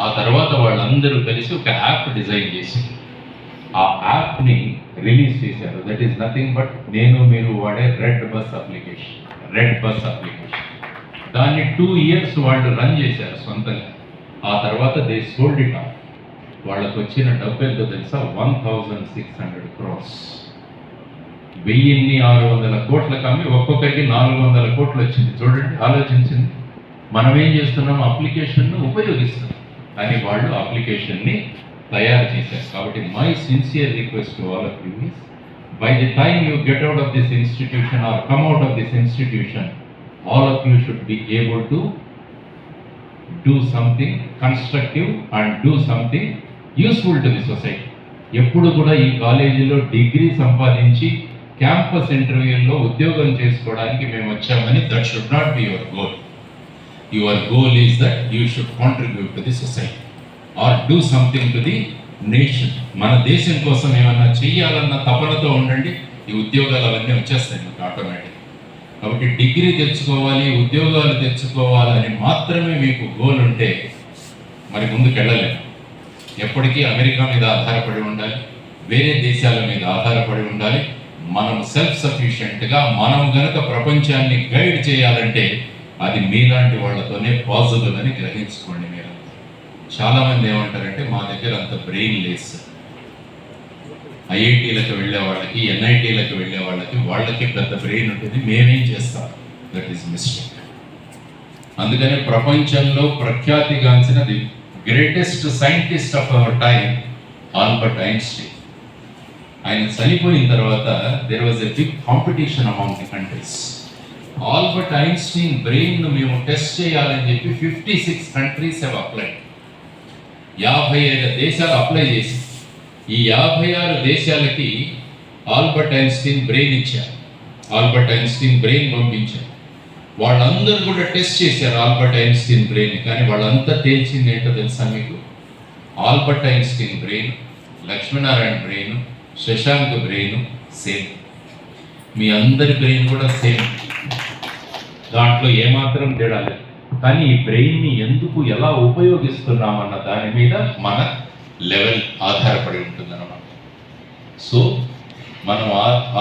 ఆ తర్వాత వాళ్ళందరూ కలిసి ఒక యాప్ డిజైన్ చేసి ఆ యాప్ని రిలీజ్ చేశారు. దట్ ఈస్ నథింగ్ బట్ నేను మీరు వాడే రెడ్ బస్ అప్లికేషన్. దాన్ని 2 years వాళ్ళు రన్ చేశారు సొంతంగా. ఆ తర్వాత దే సోల్డ్ ఇట్ ఆఫ్. వాళ్ళకు వచ్చిన డబ్బు ఎంతో తెలుసా? 1600 crores. 1600 కోట్లకు అమ్మి ఒక్కొక్కరికి 400 కోట్లు వచ్చింది. చూడండి, ఆలోచించింది. మనం ఏం చేస్తున్నాం? అప్లికేషన్ను ఉపయోగిస్తున్నాం, కానీ వాళ్ళు అప్లికేషన్ని తయారు చేశారు. కాబట్టి my sincere request to all of you is, by the time you get out of this institution or come out of this institution, all of you should be able to do something constructive and do something useful to the society. ఎప్పుడు కూడా ఈ కాలేజీలో degree సంపాదించి campus ఇంటర్వ్యూల్లో ఉద్యోగం చేసుకోవడానికి మేము వచ్చామని, that should not be your goal. Your goal is that you should contribute to the society or do something to the nation. మన దేశం కోసం ఏమన్నా చెయ్యాలన్న తపనతో ఉండండి. ఈ ఉద్యోగాలు అవన్నీ వచ్చేస్తాయి మీకు ఆటోమేటిక్. కాబట్టి డిగ్రీ తెచ్చుకోవాలి, ఉద్యోగాలు తెచ్చుకోవాలని మాత్రమే మీకు గోల్ ఉంటే మరి ముందుకు వెళ్ళలేము. ఎప్పటికీ అమెరికా మీద ఆధారపడి ఉండాలి, వేరే దేశాల మీద ఆధారపడి ఉండాలి. మనం సెల్ఫ్ సఫిషియెంట్గా మనం గనక ప్రపంచాన్ని గైడ్ చేయాలంటే అది మీలాంటి వాళ్ళతోనే పాసిబుల్ అని గ్రహించుకోండి. మీరు చాలామంది ఏమంటారంటే మా దగ్గర అంత బ్రెయిన్ లెస్. ఐఐటీలకు వెళ్ళే వాళ్ళకి, ఎన్ఐటీలకు వెళ్ళే వాళ్ళకి పెద్ద బ్రెయిన్ ఉంటుంది, మేమేం చేస్తాం? That is mistake. అందుకనే ప్రపంచంలో ప్రఖ్యాతిగాంచిన the greatest scientist of our time Albert Einstein. ఆయన చనిపోయిన తర్వాత there was a big competition among the countries. Albert Einstein బ్రెయిన్ను మేము టెస్ట్ చేయాలని చెప్పి 56 countries హ్యావ్ అప్లైడ్. 55 దేశాలు అప్లై చేసి ఈ 56 దేశాలకి ఆల్బర్ట్ ఐన్స్టీన్ బ్రెయిన్ ఇచ్చారు. ఆల్బర్ట్ ఐన్స్టీన్ బ్రెయిన్ పంపించారు. వాళ్ళందరూ కూడా టెస్ట్ చేశారు ఆల్బర్ట్ ఐన్స్టీన్ బ్రెయిన్. కానీ వాళ్ళంతా తేల్చింది ఏంటో తెలుసా మీకు? Albert Einstein brain, Lakshminarayana brain, Shashank brain same. మీ అందరి బ్రెయిన్ కూడా సేమ్, దాంట్లో ఏమాత్రం తేడా లేదు. కానీ ఈ బ్రెయిన్ని ఎందుకు, ఎలా ఉపయోగిస్తున్నామన్న దాని మీద మన లెవెల్ ఆధారపడి ఉంటుందన్నమాట. సో మనం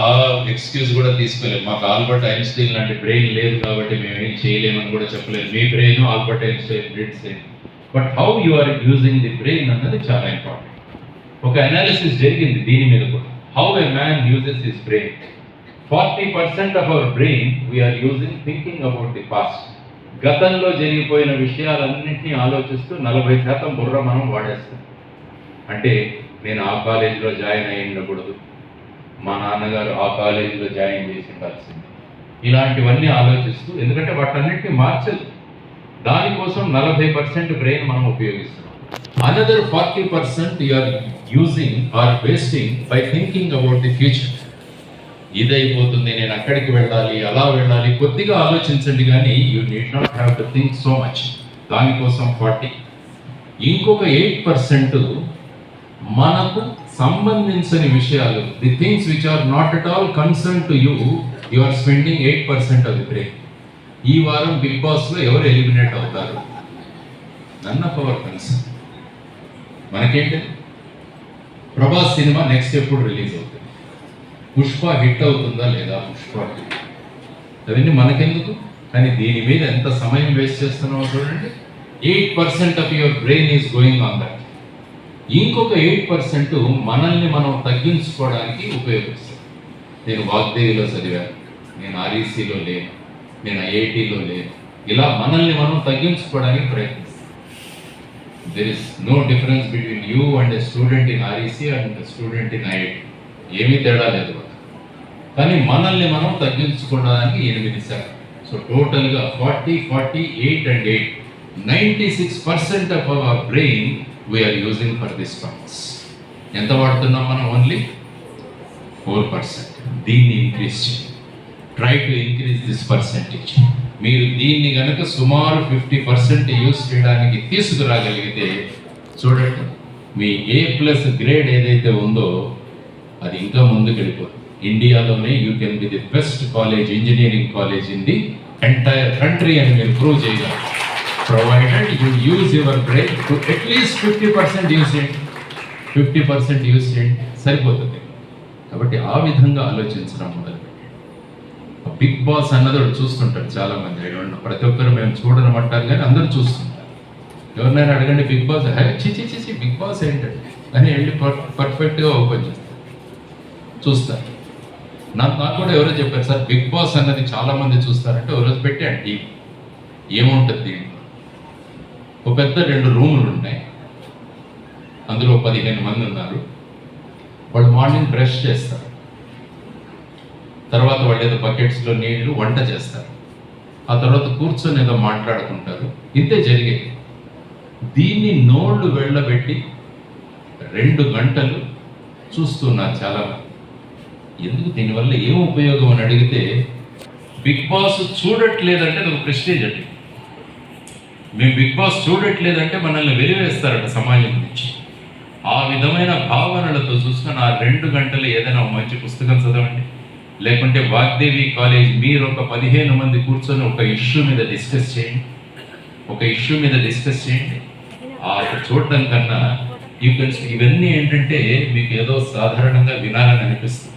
ఆ ఎక్స్క్యూజ్ కూడా తీసుకోలేము. మాకు ఆల్బర్ట్ ఐన్స్టీన్ లాంటి బ్రెయిన్ లేదు కాబట్టి మేము ఏం చేయలేమని కూడా చెప్పలేదు. మీ brain Albert Einstein brain same, but how you are using the brain అన్నది చాలా ఇంపార్టెంట్. ఒక అనాలిసిస్ జరిగింది దీని మీద కూడా. How a man uses his brain. 40% of our brain we are using thinking about the past. గతంలో జరిగిపోయిన విషయాలన్నింటినీ ఆలోచిస్తూ 40% బుర్ర మనం వాడేస్తాం. అంటే నేను ఆ కాలేజీలో జాయిన్ అయి ఉండకూడదు, మా నాన్నగారు ఆ కాలేజీలో జాయిన్ చేసి ఉండాల్సింది, ఇలాంటివన్నీ ఆలోచిస్తూ, ఎందుకంటే వాటన్నిటిని మార్చదు. దానికోసం 40% బ్రెయిన్ మనం ఉపయోగిస్తున్నాం. Another 40% you are using or wasting by thinking about the future. ఇదైపోతుంది, నేను అక్కడికి వెళ్ళాలి, అలా వెళ్ళాలి. కొద్దిగా ఆలోచించండి, కానీ you need not have to think so much. దానికోసం 40. ఇంకొక 8% మనకు సంబంధించని విషయాలు, the things which are not at all concern to you, you are spending 8% of the brain. ఈ వారం బిగ్ బాస్లో ఎవరు ఎలిమినేట్ అవుతారు? None of our concern. మనకేంటి? ప్రభాస్ సినిమా నెక్స్ట్ ఎప్పుడు రిలీజ్ అవుతుంది? పుష్ప హిట్ అవుతుందా లేదా? పుష్ప అవన్నీ మనకెందుకు? కానీ దీని మీద ఎంత సమయం వేస్ట్ చేస్తున్నామో చూడండి. 8% of your brain is going on that. ఇంకొక 8% మనల్ని మనం తగ్గించుకోవడానికి ఉపయోగిస్తాం. నేను వాగ్దేవిలో చదివాను, నేను ఆర్ఈసీలో లేను, నేను ఐఐటీలో లేను. ఇలా మనల్ని మనం తగ్గించుకోవడానికి ప్రయత్నిస్తాం. There is no difference between you and a student in REC and student in IIT. ఏమీ తేడా లేదు. కానీ మనల్ని మనం తగ్గించుకోవడానికి 8%. సో టోటల్గా 40, 40, 8 and 8, 96% of our brain we are using for this purpose. ఎంత వాడుతున్నాం మనం? ఓన్లీ 4%. దీన్ని ఇంక్రీజ్ చేయండి. Try to increase this percentage. మీరు దీన్ని కనుక సుమారు 50% యూజ్ చేయడానికి తీసుకురాగలిగితే చూడండి, మీ A+ గ్రేడ్ ఏదైతే ఉందో అది ఇంకా ముందుకు వెళ్ళిపోతుంది. ఇండియాలోనే you can be the best college, engineering college in the entire country అని మీరు ప్రూవ్ చేయగలరు. Provided you use your brain to at least 50% use చేయండి, 50% యూజ్ చేయండి, సరిపోతుంది. కాబట్టి ఆ విధంగా ఆలోచించడం మొదలుపెట్టి బిగ్ బాస్ అన్నది ఒకటి చూస్తుంటారు చాలామంది. ప్రతి ఒక్కరు మేము చూడనమంటారు కానీ అందరూ చూస్తుంటారు. ఎవరినైనా అడగండి బిగ్ బాస్, చిచి బిగ్ బాస్ ఏంటంటే అని వెళ్ళి పర్ఫెక్ట్గా ఓపెన్ చేస్తారు, చూస్తారు. నాకు కూడా ఎవరో చెప్పారు, సార్ బిగ్ బాస్ అన్నది చాలామంది చూస్తారంటే ఒకరోజు పెట్టాను టీవీ. ఏముంటుంది దీంట్లో? ఒక పెద్ద 2 రూములు ఉన్నాయి, అందులో 15 మంది ఉన్నారు. వాళ్ళు మార్నింగ్ బ్రష్ చేస్తారు, తర్వాత వాళ్ళు ఏదో బకెట్స్లో నీళ్లు వంట చేస్తారు, ఆ తర్వాత కూర్చొని ఏదో మాట్లాడుకుంటారు. ఇంతే జరిగేది. దీన్ని నోళ్ళు వెళ్ళబెట్టి 2 గంటలు చూస్తున్నారు చాలామంది. ఎందుకు, దీనివల్ల ఏం ఉపయోగం అని అడిగితే, బిగ్ బాస్ చూడట్లేదంటే అది ఒక ప్రెస్టేజ్ అండి. మేము బిగ్ బాస్ చూడట్లేదంటే మనల్ని వెలివేస్తారట సమాజం నుంచి. ఆ విధమైన భావనలతో చూసుకొని ఆ 2 గంటలు ఏదైనా మంచి పుస్తకం చదవండి, లేకుంటే వాగ్దేవి కాలేజ్ మీరు ఒక 15 మంది కూర్చొని ఒక ఇష్యూ మీద డిస్కస్ చేయండి, ఆ చూడటం కన్నా ఇవన్నీ ఏంటంటే మీకు ఏదో సాధారణంగా వినాలని అనిపిస్తుంది,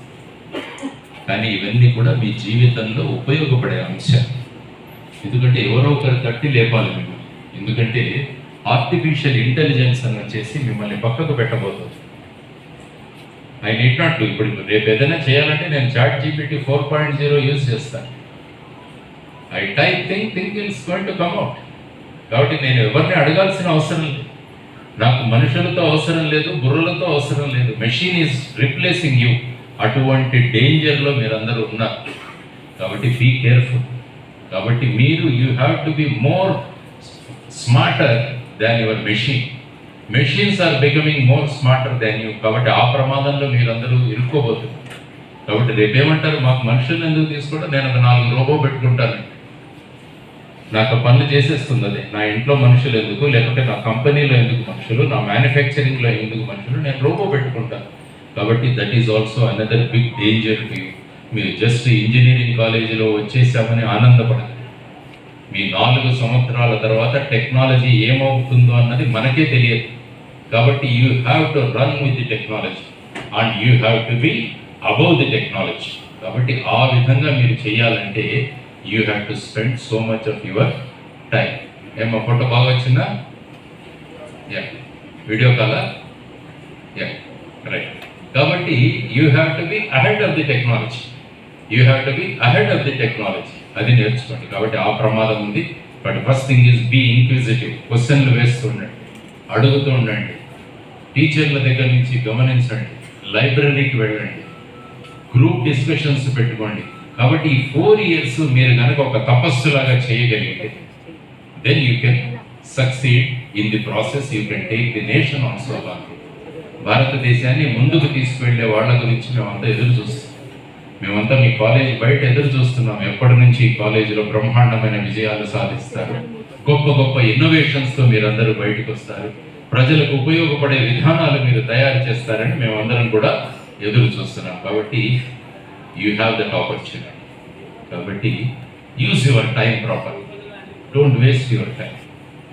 కానీ ఇవన్నీ కూడా మీ జీవితంలో ఉపయోగపడే అంశాలు. ఎందుకంటే ఎవరో ఒకరు తట్టి లేపాలి మిమ్మల్ని. ఎందుకంటే ఆర్టిఫిషియల్ ఇంటెలిజెన్స్ అని వచ్చేసి మిమ్మల్ని పక్కకు పెట్టబోతుంది. I need not to. ఇప్పుడు రేపు ఏదైనా చేయాలంటే నేను ChatGPT 4.0 యూజ్ చేస్తాను. I type think it's going to come out. కాబట్టి నేను ఎవరిని అడగాల్సిన అవసరం లేదు, నాకు మనుషులతో అవసరం లేదు, బుర్రలతో అవసరం లేదు. Machine is replacing you. అటువంటి డేంజర్లో మీరందరూ ఉన్నారు. కాబట్టి బీ కేర్ఫుల్. కాబట్టి మీరు you have to be more smarter than your machine. Machines are becoming more smarter than you. కాబట్టి ఆ ప్రమాదంలో మీరందరూ ఇరుక్కోబోతున్నారు. కాబట్టి రేపేమంటారు, మాకు మనుషులను ఎందుకు తీసుకోవడం, నేను ఒక 4 రోబో పెట్టుకుంటాను, నాకు పనులు చేసేస్తుంది అది. నా ఇంట్లో మనుషులు ఎందుకు, లేకుంటే నా కంపెనీలో ఎందుకు మనుషులు, నా మ్యానుఫ్యాక్చరింగ్లో ఎందుకు మనుషులు, నేను రోబో పెట్టుకుంటాను. కాబట్టి that is also another big danger to you. మీరు జస్ట్ ఇంజనీరింగ్ కాలేజీలో వచ్చేసామని ఆనందపడదు. మీ 4 సంవత్సరాల తర్వాత టెక్నాలజీ ఏమవుతుందో అన్నది మనకే తెలియదు. కాబట్టి you have to run with the technology and you have to be above the technology. కాబట్టి ఆ విధంగా మీరు చేయాలంటే you have to spend so much of your time. ఏమో ఫోటో బాగా వచ్చిందా? యా. వీడియో కాలా? Yeah, right. కాబట్టి you have to be ahead of the technology. అది నేర్చుకోండి. కాబట్టి ఆ ప్రమాదం ఉంది. But first thing is be inquisitive. క్వశ్చన్లు వేస్తూ ఉండండి, అడుగుతూ ఉండండి, టీచర్ల దగ్గర నుంచి గమనించండి, లైబ్రరీకి వెళ్ళండి, గ్రూప్ డిస్కషన్స్ పెట్టుకోండి. కాబట్టి ఈ 4 years మీరు కనుక ఒక తపస్సులాగా చేయగలిగితే then you can succeed in the process. You can take the nation also along. భారతదేశాన్ని ముందుకు తీసుకువెళ్ళే వాళ్ళ గురించి మేమంతా ఎదురు చూస్తున్నాం. మేమంతా మీ కాలేజ్ బయట ఎదురు చూస్తున్నాం. ఎప్పటి నుంచి ఈ కాలేజీలో బ్రహ్మాండమైన విజయాలు సాధిస్తారు, గొప్ప గొప్ప ఇన్నోవేషన్స్తో మీరందరూ బయటకు వస్తారు, ప్రజలకు ఉపయోగపడే విధానాలు మీరు తయారు చేస్తారని మేమందరం కూడా ఎదురు చూస్తున్నాం. కాబట్టి యూ హ్యావ్ దట్ ఆపర్చునిటీ. కాబట్టి use your time properly. Don't waste your time.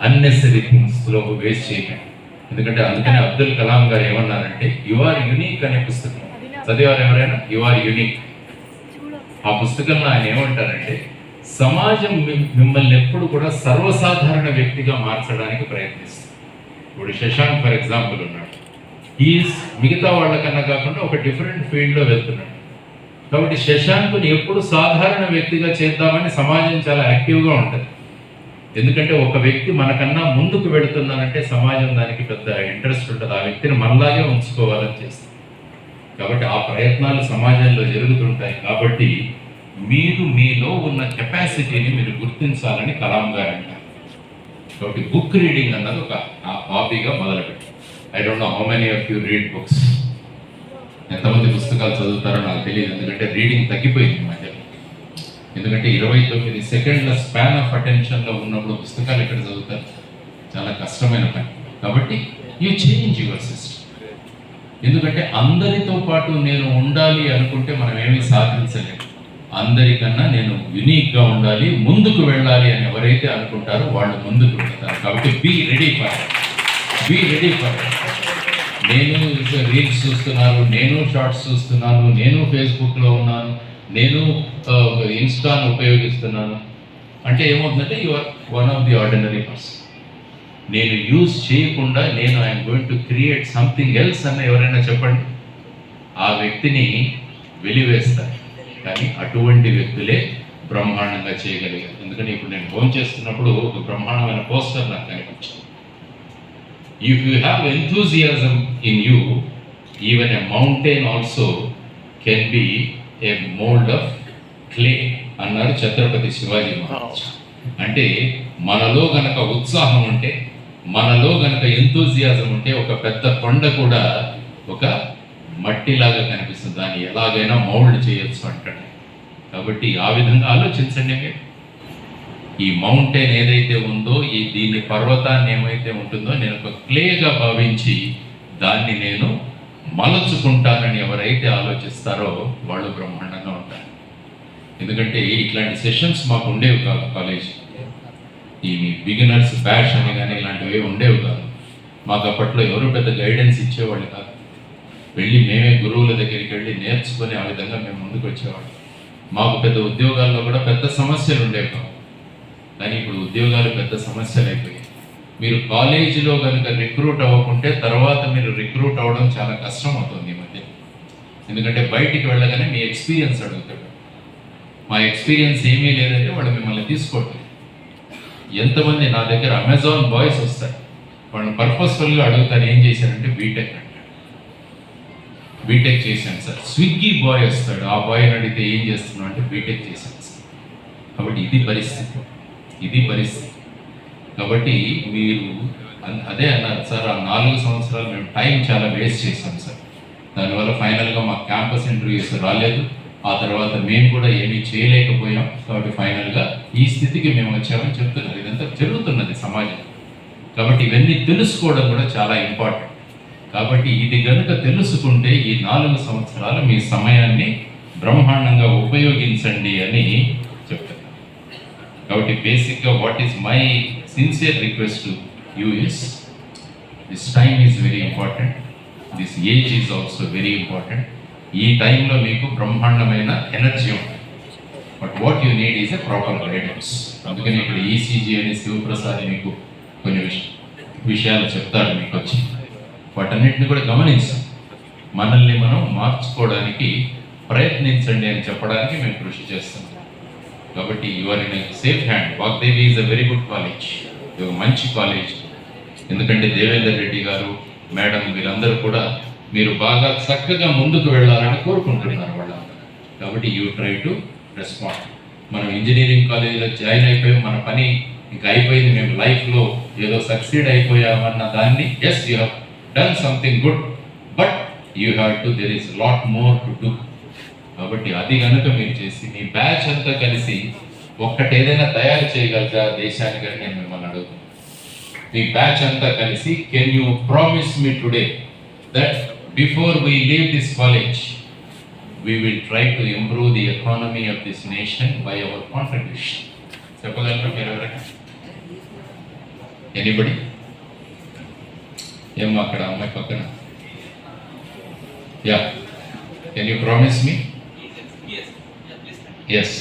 Unnecessary థింగ్స్లో వేస్ట్ చేయకండి. ఎందుకంటే అందుకనే అబ్దుల్ కలాం గారు ఏమన్నారంటే, యు ఆర్ యునిక్ అనే పుస్తకం చదివారు ఎవరైనా? You are unique. ఆ పుస్తకంలో ఆయన ఏమంటారంటే, సమాజం మిమ్మల్ని ఎప్పుడు కూడా సర్వసాధారణ వ్యక్తిగా మార్చడానికి ప్రయత్నిస్తుంది. ఇప్పుడు శశాంక్ ఫర్ ఎగ్జాంపుల్ ఉన్నాడు, ఈజ్ మిగతా వాళ్ళకన్నా కాకుండా ఒక డిఫరెంట్ ఫీల్డ్లో వెళ్తున్నాడు. కాబట్టి శశాంక్ని ఎప్పుడు సాధారణ వ్యక్తిగా చేద్దామని సమాజం చాలా యాక్టివ్గా ఉంటుంది. ఎందుకంటే ఒక వ్యక్తి మనకన్నా ముందుకు వెళుతున్నానంటే సమాజం దానికి పెద్ద ఇంట్రెస్ట్ ఉంటుంది, ఆ వ్యక్తిని మనలాగే ఉంచుకోవాలని చేస్తుంది. కాబట్టి ఆ ప్రయత్నాలు సమాజంలో జరుగుతుంటాయి. కాబట్టి మీరు మీలో ఉన్న కెపాసిటీని మీరు గుర్తించాలని కలాం గారు అంటారు. కాబట్టి బుక్ రీడింగ్ అన్నది ఒక హాబీగా మొదలుపెట్టి. I don't know how many of you read books. ఎంతమంది పుస్తకాలు చదువుతారో నాకు తెలియదు, ఎందుకంటే రీడింగ్ తగ్గిపోయింది ఈ మధ్య. ఎందుకంటే 29 సెకండ్ల స్పాన్ ఆఫ్ అటెన్షన్లో ఉన్నప్పుడు పుస్తకాలు ఎక్కడ చదువుతారు? చాలా కష్టమైన పని. కాబట్టి యూ చేంజ్ యువర్ సిస్టమ్. ఎందుకంటే అందరితో పాటు నేను ఉండాలి అనుకుంటే మనం ఏమీ సాధించలేము. అందరికన్నా నేను యూనిక్గా ఉండాలి, ముందుకు వెళ్ళాలి అని ఎవరైతే అనుకుంటారో వాళ్ళు ముందుకు వెళ్తారు. కాబట్టి బీ రెడీ ఫర్ నేను రీల్స్ చూస్తున్నాను, నేను షార్ట్స్ చూస్తున్నాను, నేను ఫేస్బుక్లో ఉన్నాను, నేను ఇన్స్టాను ఉపయోగిస్తున్నాను అంటే ఏమవుతుందంటే you are one of the ordinary person. నేను యూజ్ చేయకుండా నేను I'm going to create something else అన్న ఎవరైనా చెప్పండి, ఆ వ్యక్తిని వెలివేస్తారు. కానీ అటువంటి వ్యక్తులే బ్రహ్మాండంగా చేయగలిగారు. ఎందుకంటే ఇప్పుడు నేను ఫోన్ చేస్తున్నప్పుడు ఒక బ్రహ్మాండమైన పోస్టర్ నాకు కనిపించింది. If you have enthusiasm in you, even a mountain also can be A mould of clay అన్నారు ఛత్రపతి శివాజీ మహారాజ్. అంటే మనలో గనక ఉత్సాహం ఉంటే, మనలో గనక ఎంథూజియాజం ఉంటే ఒక పెద్ద కొండ కూడా ఒక మట్టిలాగా కనిపిస్తుంది, దాన్ని ఎలాగైనా మౌల్డ్ చేయొచ్చు అంటాడు. కాబట్టి ఆ విధంగా ఆలోచించండి. మీరు ఈ మౌంటైన్ ఏదైతే ఉందో, దీన్ని పర్వతాన్ని ఏమైతే ఉంటుందో నేను ఒక క్లేగా భావించి దాన్ని నేను మలచుకుంటానని ఎవరైతే ఆలోచిస్తారో వాళ్ళు బ్రహ్మాండంగా ఉంటారు. ఎందుకంటే ఇట్లాంటి సెషన్స్ మాకు ఉండేవి కాదు కాలేజ్, ఈ బిగినర్స్ బ్యాష్ అని కానీ ఇలాంటివి ఉండేవి కాదు. మాకు అప్పట్లో ఎవరు పెద్ద గైడెన్స్ ఇచ్చేవాళ్ళు కాదు. వెళ్ళి మేమే గురువుల దగ్గరికి వెళ్ళి నేర్చుకొని ఆ విధంగా మేము ముందుకు వచ్చేవాళ్ళం. మాకు పెద్ద ఉద్యోగాల్లో కూడా పెద్ద సమస్యలు ఉండేవి కావు. కానీ ఇప్పుడు ఉద్యోగాలు పెద్ద సమస్యలు అయిపోయాయి. మీరు కాలేజీలో కనుక రిక్రూట్ అవ్వకుంటే తర్వాత మీరు రిక్రూట్ అవ్వడం చాలా కష్టం అవుతుంది ఈ మధ్య. ఎందుకంటే బయటికి వెళ్ళగానే మీ ఎక్స్పీరియన్స్ అడుగుతాడు. మా ఎక్స్పీరియన్స్ ఏమీ లేదంటే వాళ్ళు మిమ్మల్ని తీసుకోవట్లేదు. ఎంతమంది నా దగ్గర అమెజాన్ బాయ్స్ వస్తారు, వాళ్ళు పర్పస్ఫుల్గా అడుగుతారు ఏం చేశారంటే బీటెక్ అంటాడు. బీటెక్ చేశాను సార్. స్విగ్గీ బాయ్ వస్తాడు, ఆ బాయ్ని అడిగితే ఏం చేస్తున్నావు అంటే బీటెక్ చేశాను సార్. కాబట్టి ఇది పరిస్థితి. కాబట్టి మీరు అదే అన్నారు సార్, ఆ 4 సంవత్సరాలు మేము టైం చాలా వేస్ట్ చేశాం సార్. దానివల్ల ఫైనల్గా మా క్యాంపస్ ఇంటర్వ్యూస్ రాలేదు, ఆ తర్వాత మేము కూడా ఏమీ చేయలేకపోయాం. కాబట్టి ఫైనల్గా ఈ స్థితికి మేము వచ్చామని చెప్తున్నారు. ఇదంతా జరుగుతున్నది సమాజం. కాబట్టి ఇవన్నీ తెలుసుకోవడం కూడా చాలా ఇంపార్టెంట్. కాబట్టి ఇది కనుక తెలుసుకుంటే ఈ 4 సంవత్సరాలు మీ సమయాన్ని బ్రహ్మాండంగా ఉపయోగించండి అని చెప్తున్నారు. కాబట్టి బేసిక్గా what is my sincere request to you is, this time is very important, this age is also very important. ఈ టైంలో మీకు బ్రహ్మాండమైన ఎనర్జీ ఉంటుంది. But what you need is a proper guidance. అందుకని ఇక్కడ ఈసీజీ అని శివప్రసాద్ మీకు కొన్ని విషయాలు చెప్తాడు మీకు వచ్చి, వాటన్నిటిని కూడా గమనించాం. మనల్ని మనం మార్చుకోవడానికి ప్రయత్నించండి అని చెప్పడానికి మేము కృషి చేస్తున్నాం. కాబట్టి your in safe hand. Vagdevi is a very good college, ఇది మంచి కాలేజ్. ఎందుకంటే దేవేందర్ రెడ్డి గారు, మేడం వీళ్ళందరూ కూడా మీరు బాగా చక్కగా ముందుకు వెళ్ళాలని కోరుకుంటున్నారు వాళ్ళందరూ. కాబట్టి యూ ట్రై టు రెస్పాండ్. మనం ఇంజనీరింగ్ కాలేజీలో జాయిన్ అయిపోయాం, మన పని ఇంకా అయిపోయింది, మేము లైఫ్లో ఏదో సక్సీడ్ అయిపోయామన్న దాన్ని, yes you have done something good, but you have to, there is lot more to do. కాబట్టి అది కనుక మీరు చేసి మీ బ్యాచ్ అంతా కలిసి ఒక్కటి ఏదైనా తయారు చేయగలగా దేశానికి అని నేను మిమ్మల్ని అడుగుతున్నాను. మీ బ్యాచ్ అంతా కలిసి can you promise me today that before we leave this college we will try to improve the economy of this nation by our contribution. చెప్పగలరా మీరు ఎవరైనా? ఎనీబడి? ఏమో అక్కడ అమ్మాయి పక్కన. Yeah, can you promise me? Yes,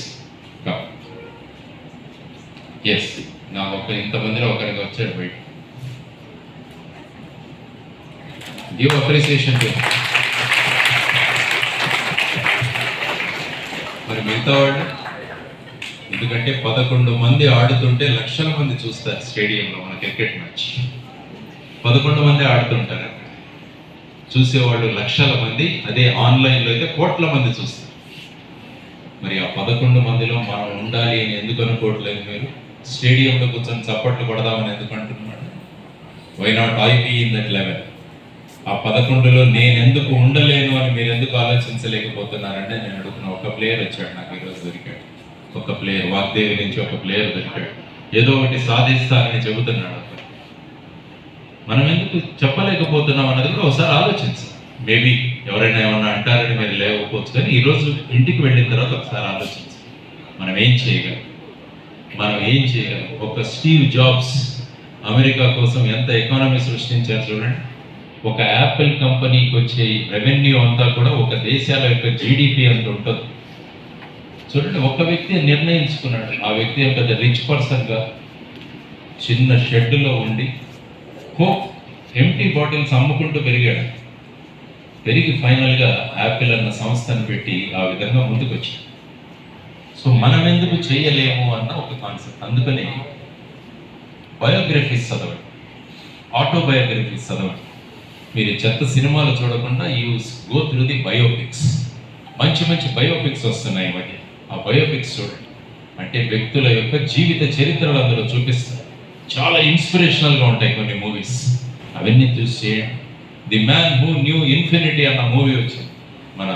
yes. నాకు ఒక ఇంతమందిలో ఒకరికి వచ్చాడు బయట. Give appreciation to. మరి మిగతా వాళ్ళు, ఎందుకంటే 11 మంది ఆడుతుంటే లక్షల మంది చూస్తారు స్టేడియంలో మన క్రికెట్ మ్యాచ్. 11 మంది ఆడుతుంటారు, చూసేవాళ్ళు లక్షల మంది. అదే ఆన్లైన్లో అయితే కోట్ల మంది చూస్తారు. మరి ఆ 11 మందిలో మనం ఉండాలి అని ఎందుకు అనుకోవట్లేదు? మీరు స్టేడియంలో కూర్చొని చప్పట్లు కొడదామని ఎందుకు అంటున్నాడు? Why not I be in that level? ఆ 11లో నేను ఎందుకు ఉండలేను అని మీరు ఎందుకు ఆలోచించలేకపోతున్నారంటే నేను అడుగుతున్నా. ఒక ప్లేయర్ వచ్చాడు నాకు ఈరోజు, దొరికాడు ఒక ప్లేయర్, వాగ్దేవి నుంచి ఒక ప్లేయర్ దొరికాడు, ఏదో ఒకటి సాధిస్తానని చెబుతున్నాడు. మనం ఎందుకు చెప్పలేకపోతున్నాం అన్నది కూడా ఒకసారి ఆలోచించాలి. మేబీ ఎవరైనా ఏమన్నా అంటారని మీరు లేకపోవచ్చు, కానీ ఈరోజు ఇంటికి వెళ్ళిన తర్వాత ఒకసారి ఆలోచించండి, మనం ఏం చేయగలం, మనం ఏం చేయగలం. ఒక స్టీవ్ జాబ్స్ అమెరికా కోసం ఎంత ఎకానమీ సృష్టించారు చూడండి. ఒక యాపిల్ కంపెనీకి వచ్చే రెవెన్యూ అంతా కూడా ఒక దేశాల యొక్క జీడిపి అంత ఉంటుంది చూడండి. ఒక వ్యక్తి నిర్ణయించుకున్నాడు, ఆ వ్యక్తి పెద్ద రిచ్ పర్సన్గా చిన్న షెడ్లో ఉండి ఎంటీ బాటిల్స్ అమ్ముకుంటూ పెరిగాడు. పెరిగి ఫైనల్గా యాపిల్ అన్న సంస్థను పెట్టి ఆ విధంగా ముందుకు వచ్చాడు. సో మనం ఎందుకు చేయలేము అన్న ఒక కాన్సెప్ట్. అందుకని బయోగ్రఫీస్ చదవండి, ఆటోబయోగ్రఫీస్ చదవండి. మీరు చెత్త సినిమాలు చూడకుండా గో త్రూ ది బయోపిక్స్. మంచి మంచి బయోపిక్స్ వస్తున్నాయి ఈ మధ్య. ఆ బయోపిక్స్ చూడండి, అంటే వ్యక్తుల యొక్క జీవిత చరిత్రలు అందులో చూపిస్తారు. చాలా ఇన్స్పిరేషనల్గా ఉంటాయి కొన్ని మూవీస్, అవన్నీ చూసి చేయండి. The man who knew infinity అన్న మూవీ వచ్చింది మన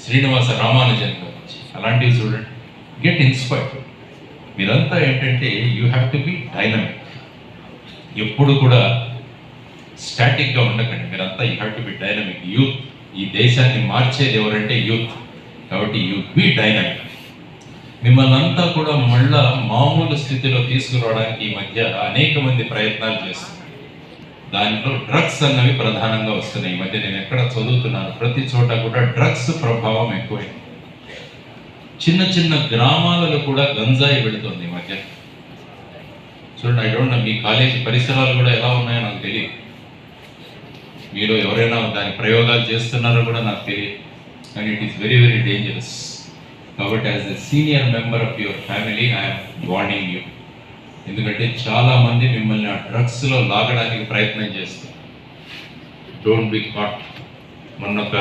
శ్రీనివాస రామానుజన్ గురించి. అలాంటివి చూడండి, గెట్ ఇన్స్పైర్డ్. మీరంతా ఏంటంటే you have to B dynamic. ఎప్పుడు కూడా స్టాటిక్గా ఉండకండి, మీరంతా you have to B dynamic. Youth, ఈ దేశాన్ని మార్చేది ఎవరంటే యూత్. కాబట్టి యూ బి డైనమిక్. మిమ్మల్ని అంతా కూడా మళ్ళా మామూలు స్థితిలో తీసుకురావడానికి ఈ మధ్య అనేక మంది ప్రయత్నాలు చేస్తున్నారు. దానిలో డ్రగ్స్ అన్నవి ప్రధానంగా వస్తున్నాయి. ఈ మధ్య నేను ఎక్కడ చదువుతున్నాను, ప్రతి చోట కూడా డ్రగ్స్ ప్రభావం ఎక్కువైంది. చిన్న చిన్న గ్రామాలలో కూడా గంజాయి వెళుతుంది ఈ మధ్య. చూడండి, I don't know me college పరిసరాలు కూడా ఎలా ఉన్నాయో నాకు తెలియదు. మీరు ఎవరైనా దాని ప్రయోగాలు చేస్తున్నారో కూడా నాకు తెలియదు. And it is very very dangerous. కాబట్టి as a senior member of your family I'm warning you. ఎందుకంటే చాలా మంది మిమ్మల్ని ఆ డ్రగ్స్లో లాగడానికి ప్రయత్నం చేస్తారు. Don't be caught. మొన్న ఒక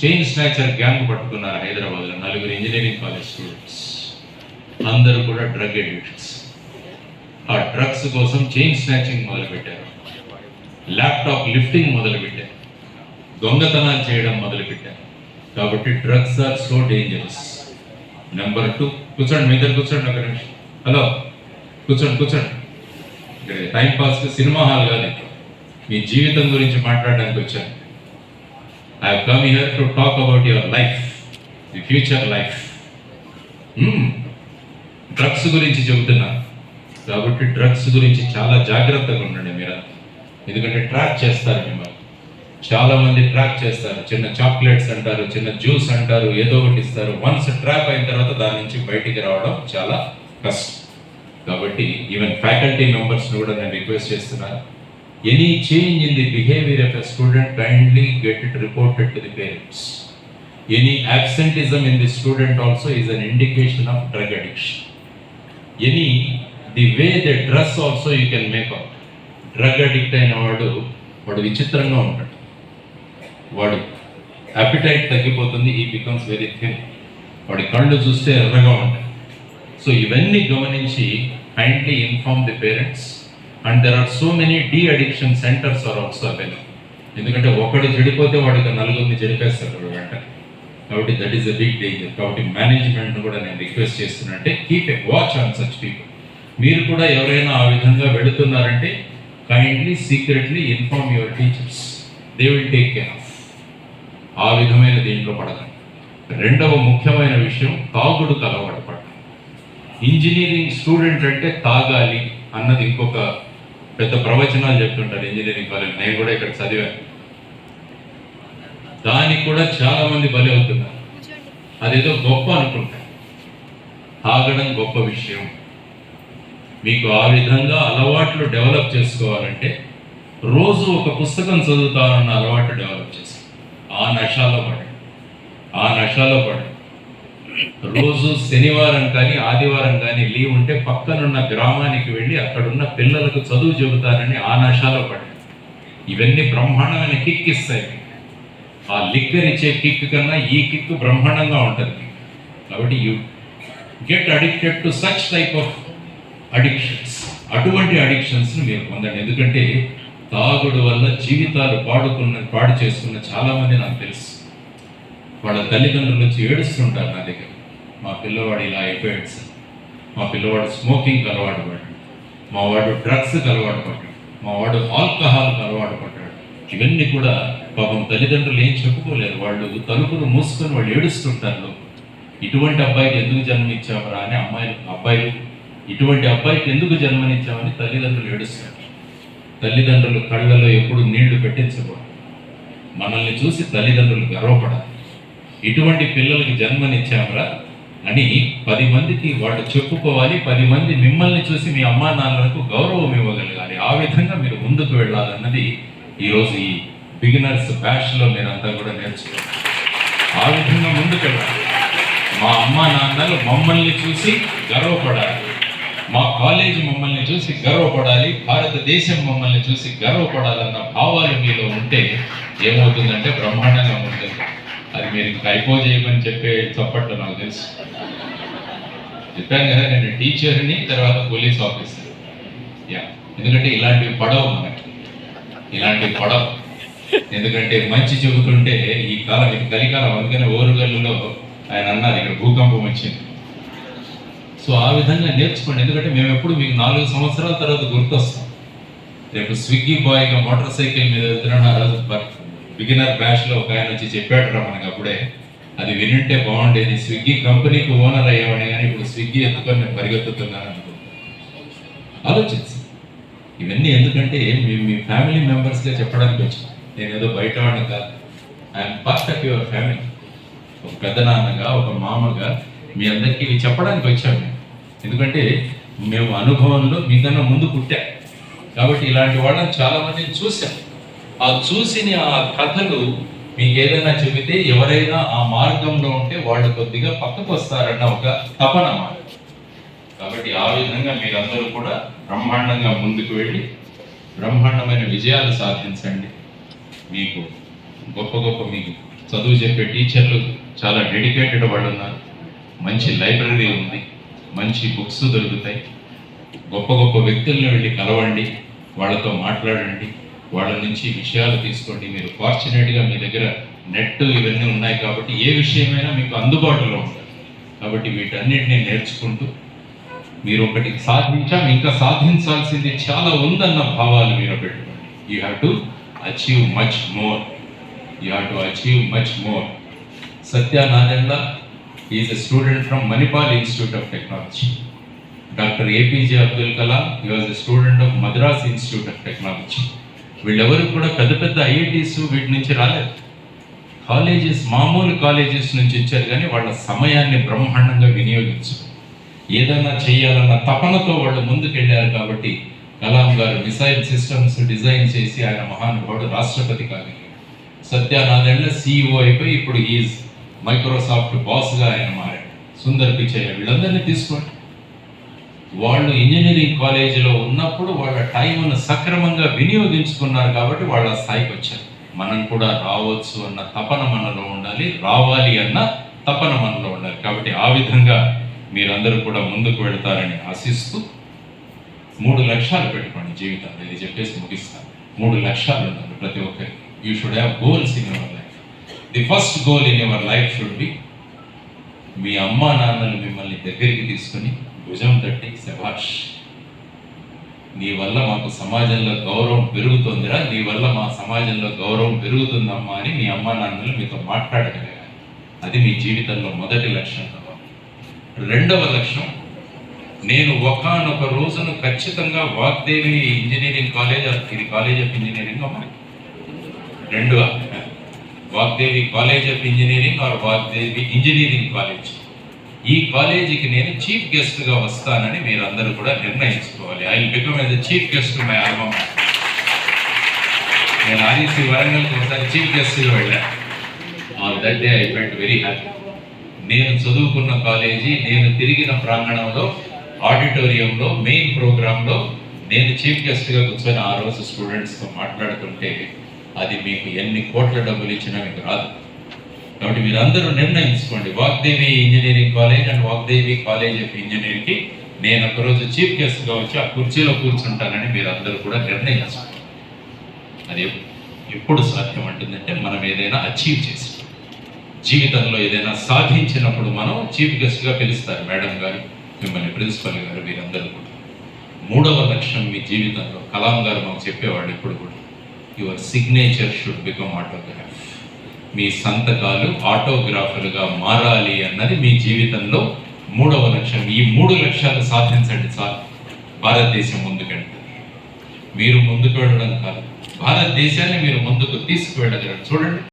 చైన్ స్నాచర్ గ్యాంగ్ పట్టుకున్నారు హైదరాబాద్లో, 4 ఇంజనీరింగ్ కాలేజ్ స్టూడెంట్స్. అందరూ కూడా డ్రగ్ అడిక్ట్స్. ఆ డ్రగ్స్ కోసం చైన్ స్నాచింగ్ మొదలుపెట్టారు, ల్యాప్టాప్ లిఫ్టింగ్ మొదలుపెట్టారు, దొంగతనాలు చేయడం మొదలుపెట్టారు. కాబట్టి drugs are so dangerous. Number 2, కూర్చోండి, మీ దగ్గర కూర్చోండి ఒక నిమిషం. హలో, కూర్చోండి. ఇక్కడ టైం పాస్కి సినిమా హాల్ కాదు, మీ జీవితం గురించి మాట్లాడడానికి వచ్చాను. I have come here to talk about your life, the future life. Drugs గురించి చెబుతున్నాను. కాబట్టి డ్రగ్స్ గురించి చాలా జాగ్రత్తగా ఉండండి మీరు. ఎందుకంటే ట్రాక్ చేస్తారు మిమ్మల్ని, చాలా మంది ట్రాక్ చేస్తారు. చిన్న చాక్లెట్స్ అంటారు, చిన్న జ్యూస్ అంటారు, ఏదో ఒకటి ఇస్తారు. వన్స్ ట్రాప్ అయిన తర్వాత దాని నుంచి బయటికి రావడం చాలా కష్టం. కాబట్టి ఈవెన్ ఫ్యాకల్టీ మెంబర్స్ని కూడా నేను రిక్వెస్ట్ చేస్తున్నాను, any change in the behaviour of a student kindly get it reported to the parents. Any absenteeism in the student also is an indication of drug addiction. The way they dress also you can make out. Drug addict అయిన వాడు విచిత్రంగా ఉంటాడు, వాడు appetite తగ్గిపోతుంది, ఈ becomes very thin, వాడి కళ్ళు చూస్తే ఎర్రగా ఉంటాయి. సో ఇవన్నీ గమనించి kindly inform the parents. And there are so many de addiction centres are also available. ఎందుకంటే ఒకడు చెడిపోతే వాడికి 4 చెడిపేస్తాడు వెంట. కాబట్టి that is a big danger. కాబట్టి మేనేజ్మెంట్ కూడా నేను రిక్వెస్ట్ చేస్తున్నా, అంటే keep a watch on such people. మీరు కూడా ఎవరైనా ఆ విధంగా వెళుతున్నారంటే kindly secretly inform your teachers, they will take care of. ఆ విధమైన దీంట్లో పడకండి. రెండవ ముఖ్యమైన విషయం, తాగుడుకు అలవాటు పడటం. ఇంజనీరింగ్ స్టూడెంట్ అంటే తాగాలి అన్నది ఇంకొక పెద్ద ప్రవచనాలు చెప్తుంటారు ఇంజనీరింగ్ కాలేజ్. నేను కూడా ఇక్కడ చదివాను. దానికి కూడా చాలా మంది బలి అవుతున్నారు. అదేదో గొప్ప అనుకుంటారు. తాగడం గొప్ప విషయం. మీకు ఆ విధంగా అలవాట్లు డెవలప్ చేసుకోవాలంటే రోజు ఒక పుస్తకం చదువుతానన్న అలవాటు డెవలప్ చేసి ఆ నషాలో పడండి. రోజు శనివారం కానీ ఆదివారం కానీ లీవ్ ఉంటే పక్కనున్న గ్రామానికి వెళ్ళి అక్కడున్న పిల్లలకు చదువు చెబుతానని ఆ నషాలో పడండి. ఇవన్నీ బ్రహ్మాండమైన కిక్ ఇస్తాయి. ఆ లిక్కర్ ఇచ్చే కిక్ కన్నా ఈ కిక్ బ్రహ్మాండంగా ఉంటుంది. కాబట్టి you get addicted to such type of addictions. అటువంటి అడిక్షన్స్ని మీరు పొందండి. ఎందుకంటే తాగుడు వల్ల జీవితాలు పాడు చేసుకున్న చాలామంది నాకు తెలుసు. వాళ్ళ తల్లిదండ్రులు వచ్చి ఏడుస్తుంటారు నా దగ్గర, మా పిల్లవాడు ఇలా అయిపోయాడు సార్, మా పిల్లవాడు స్మోకింగ్కి అలవాటు పడ్డాడు, మా వాడు డ్రగ్స్కి అలవాటు పడ్డాడు, మా వాడు ఆల్కహాల్కి అలవాటు పడ్డాడు, ఇవన్నీ కూడా పాపం తల్లిదండ్రులు ఏం చెప్పుకోలేరు. వాళ్ళు తలుపులు మూసుకొని వాళ్ళు ఏడుస్తుంటారు. ఇటువంటి అబ్బాయికి ఎందుకు జన్మనిచ్చామరా అని అబ్బాయిలు ఇటువంటి అబ్బాయికి ఎందుకు జన్మనిచ్చామని తల్లిదండ్రులు ఏడుస్తారు. తల్లిదండ్రులు కళ్ళలో ఎప్పుడు నీళ్లు పెట్టించకూడదు. మనల్ని చూసి తల్లిదండ్రులు గర్వపడాలి. ఇటువంటి పిల్లలకి జన్మనిచ్చామరా అని 10 మందికి వాళ్ళు చెప్పుకోవాలి. 10 మంది మిమ్మల్ని చూసి మీ అమ్మా నాన్నలకు గౌరవం ఇవ్వగలగాలి. ఆ విధంగా మీరు ముందుకు వెళ్ళాలన్నది ఈరోజు ఈ బిగినర్స్ బ్యాచ్లో మీరంతా కూడా నేర్చుకోవాలి. ఆ విధంగా ముందుకు వెళ్ళాలి. మా అమ్మా నాన్నలు మమ్మల్ని చూసి గర్వపడాలి. మా కాలేజీ మమ్మల్ని చూసి గర్వపడాలి. భారతదేశం మమ్మల్ని చూసి గర్వపడాలన్న భావాలు మీలో ఉంటే ఏమవుతుందంటే బ్రహ్మాండంగా ఉంటుంది. అది మీరు ఇంకా అయిపోజేయమని చెప్పే చప్పట్లు నాకు తెలుసు. చెప్పాను కదా, నేను టీచర్ని, తర్వాత పోలీస్ ఆఫీసర్. ఎందుకంటే ఇలాంటివి పడవు మనకి, ఇలాంటివి పడవు. ఎందుకంటే మంచి చెబుతుంటే ఈ కాలం, ఇది కలికాలం. అందుకనే ఓరుగల్లులో ఆయన అన్నారు ఇక్కడ భూకంపం వచ్చింది. సో ఆ విధంగా నేర్చుకోండి. ఎందుకంటే మేము ఎప్పుడు మీకు 4 సంవత్సరాల తర్వాత గుర్తొస్తాం. రేపు స్విగ్గీ బాయ్గా మోటార్ సైకిల్ మీద వెళ్తున్నాడు. ఆ రోజు బిగినర్ బ్యాచ్లో ఒక ఆయన వచ్చి చెప్పాడు మనకు అప్పుడే, అది వినుంటే బాగుండేది, స్విగ్గీ కంపెనీకి ఓనర్ అయ్యేవాడే, కానీ ఇప్పుడు స్విగ్గీ ఎత్తుకొని నేను పరిగెత్తుతున్నాను అనుకో. ఆలోచించి ఇవన్నీ ఎందుకంటే మీ ఫ్యామిలీ మెంబర్స్గా చెప్పడానికి వచ్చాను. నేను ఏదో బయట వాడిని కాదు. I'm part of your family. ఒక పెద్ద నాన్నగా, ఒక మామగా మీ అందరికీ ఇవి చెప్పడానికి వచ్చాము మేము. ఎందుకంటే మేము అనుభవంలో మీకన్నా ముందు పుట్టాం కాబట్టి ఇలాంటి వాళ్ళని చాలా మందిని చూసాం. ఆ చూసిన ఆ కథలు మీకు ఏదైనా చెబితే ఎవరైనా ఆ మార్గంలో ఉంటే వాళ్ళు కొద్దిగా పక్కకు వస్తారన్న ఒక తపన మాట. కాబట్టి ఆ విధంగా మీరందరూ కూడా బ్రహ్మాండంగా ముందుకు వెళ్ళి బ్రహ్మాండమైన విజయాలు సాధించండి. మీకు గొప్ప మీకు చదువు చెప్పే టీచర్లు చాలా డెడికేటెడ్ వాళ్ళు ఉన్నారు. మంచి లైబ్రరీ ఉంది, మంచి బుక్స్ దొరుకుతాయి. గొప్ప వ్యక్తులను వెళ్ళి కలవండి, వాళ్ళతో మాట్లాడండి, వాళ్ళ నుంచి విషయాలు తీసుకోండి. మీరు ఫార్చునేట్గా మీ దగ్గర నెట్ ఇవన్నీ ఉన్నాయి కాబట్టి ఏ విషయమైనా మీకు అందుబాటులో ఉంటుంది. కాబట్టి వీటన్నిటిని నేర్చుకుంటూ మీరు ఒకటి సాధించాం, ఇంకా సాధించాల్సింది చాలా ఉందన్న భావాలు మీరు పెట్టుకోండి. You have to achieve much more. You have to achieve much more. Satya Nadendla is a student from Manipal institute of technology. Doctor APJ Abdul Kalam he was a student of Madras institute of technology. వీళ్ళెవరు కూడా పెద్ద IITs వీటి నుంచి రాలేదు. Colleges, మామూలు colleges నుంచి ఇచ్చారు, కానీ వాళ్ళ సమయాన్ని బ్రహ్మాండంగా వినియోగించారు. ఏదైనా చేయాలన్న తపనతో వాళ్ళు ముందుకెళ్ళారు. కాబట్టి కలాం గారు మిసైల్ సిస్టమ్స్ డిజైన్ చేసి ఆయన మహానుభావుడు రాష్ట్రపతి కాగలిగారు. సత్యానాదెండ్ల CEO అయిపోయి ఇప్పుడు ఈజ్ మైక్రోసాఫ్ట్ బాస్గా ఆయన మారాడు. సుందర్ పిచై, వీళ్ళందరినీ తీసుకోండి. వాళ్ళు ఇంజనీరింగ్ కాలేజీలో ఉన్నప్పుడు వాళ్ళ టైంను సక్రమంగా వినియోగించుకున్నారు కాబట్టి వాళ్ళ స్థాయికి వచ్చారు. మనం కూడా రావచ్చు అన్న తపన మనలో ఉండాలి, రావాలి అన్న తపన మనలో ఉండాలి. కాబట్టి ఆ విధంగా మీరందరూ కూడా ముందుకు వెళతారని ఆశిస్తూ 3 లక్ష్యాలు పెట్టుకోండి జీవితాన్ని. ఇది చెప్పేసి ముగిస్తాను. 3 లక్ష్యాలు ఉండాలి ప్రతి ఒక్కరికి. You should have goals in your life. The first goal in your life should be, మీ అమ్మా నాన్నలు మిమ్మల్ని దగ్గరికి తీసుకొని భుజం తట్టి, శభాష్, నీ వల్ల మాకు సమాజంలో గౌరవం పెరుగుతుందిరా, నీ వల్ల మా సమాజంలో గౌరవం పెరుగుతుందమ్మా అని మీ అమ్మా నాన్నలు మీతో మాట్లాడగలగాలి. అది మీ జీవితంలో మొదటి లక్ష్యం కావాలి. రెండవ లక్ష్యం, నేను ఒకానొక రోజును ఖచ్చితంగా వాగ్దేవి ఇంజనీరింగ్ కాలేజ్, ఇది కాలేజ్ ఆఫ్ ఇంజనీరింగ్ అమ్మాయి, రెండు Vagdevi college of engineering or Vagdevi engineering college, ఈ కాలేజీకి నేను చీఫ్ గెస్ట్గా వస్తానని మీరు అందరూ కూడా నిర్ణయించుకోవాలి. I will become as a chief guest my alma mater. నేను REC వరంగల్కి ఒకసారి చీఫ్ గెస్ట్గా వెళ్ళాను. On that day I felt very happy. నేను చదువుకున్న కాలేజీ, నేను తిరిగిన ప్రాంగణంలో, ఆడిటోరియంలో, మెయిన్ ప్రోగ్రాంలో నేను చీఫ్ గెస్ట్గా కూర్చొని ఆ రోజు స్టూడెంట్స్తో మాట్లాడుతుంటే అది మీకు ఎన్ని కోట్ల డబ్బులు ఇచ్చినా మీకు రాదు. కాబట్టి మీరందరూ నిర్ణయించుకోండి, Vagdevi engineering college and Vagdevi college of ఇంజనీరింగ్కి నేను ఒకరోజు చీఫ్ గెస్ట్గా వచ్చి ఆ కుర్చీలో కూర్చుంటానని మీరందరూ కూడా నిర్ణయించుకోండి. అది ఎప్పుడు సాధ్యం అంటుందంటే మనం ఏదైనా అచీవ్ చేసి, జీవితంలో ఏదైనా సాధించినప్పుడు మనం చీఫ్ గెస్ట్గా పిలుస్తారు మేడం గారు, మిమ్మల్ని ప్రిన్సిపల్ గారు, వీరందరూ కూడా. మూడవ లక్ష్యం మీ జీవితంలో, కలాం గారు మాకు చెప్పేవాడు ఎప్పుడు కూడా, your signature should become autograph. మీ సంతకాలు ఆటోగ్రాఫ్లుగా మారాలి అన్నది మీ జీవితంలో 3వ లక్ష్యం. ఈ 3 లక్ష్యాలు సాధించండి సార్, భారతదేశం ముందుకెళ్తుంది. మీరు ముందుకు వెళ్ళడం కాదు, భారతదేశాన్ని మీరు ముందుకు తీసుకువెళ్ళగలరు. చూడండి.